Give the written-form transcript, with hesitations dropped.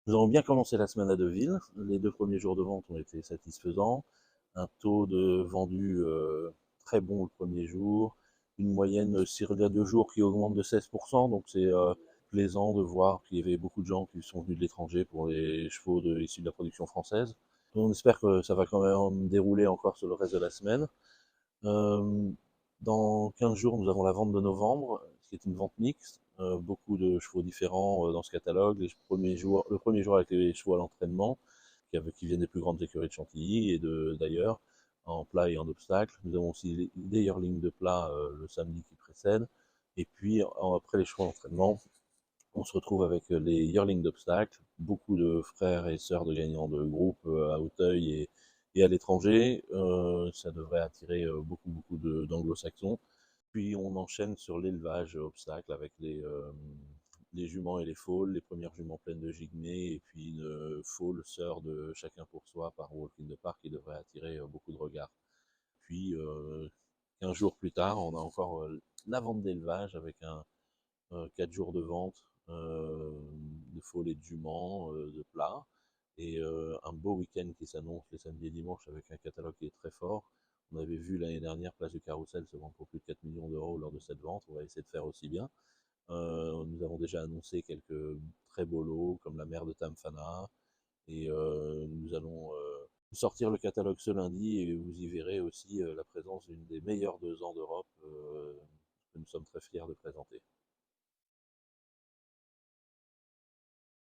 Nous avons bien commencé la semaine à Deauville. Les 2 premiers jours de vente ont été satisfaisants. Un taux de vendus très bon le premier jour, une moyenne sur les 2 jours qui augmente de 16%, donc c'est plaisant de voir qu'il y avait beaucoup de gens qui sont venus de l'étranger pour les chevaux issus de la production française. On espère que ça va quand même dérouler encore sur le reste de la semaine. Euh, Dans 15 jours, nous avons la vente de novembre, qui est une vente mixte. Beaucoup de chevaux différents dans ce catalogue. Le premier jour avec les chevaux à l'entraînement, qui viennent des plus grandes écuries de Chantilly et d'ailleurs, en plat et en obstacle. Nous avons aussi des yearlings de plat le samedi qui précède. Et puis, après les chevaux à l'entraînement, on se retrouve avec les yearlings d'obstacles, beaucoup de frères et sœurs de gagnants de groupe à Auteuil et à l'étranger. Ça devrait attirer beaucoup d'anglo-saxons. Puis on enchaîne sur l'élevage obstacle avec les juments et les foals, les premières juments pleines de gigmées, et puis une foal sœur de chacun pour soi par Walk in the Park qui devrait attirer beaucoup de regards. Puis 15 jours plus tard, on a encore la vente d'élevage avec 4 jours de vente de foal et de juments, de plats, et un beau week-end qui s'annonce les samedis et dimanches avec un catalogue qui est très fort. On avait vu l'année dernière Place du Carrousel se vendre pour plus de 4 millions d'euros lors de cette vente. On va essayer de faire aussi bien. Nous avons déjà annoncé quelques très beaux lots comme la mère de Tamfana, et nous allons sortir le catalogue ce lundi, et vous y verrez aussi la présence d'une des meilleures 2 ans d'Europe que nous sommes très fiers de présenter.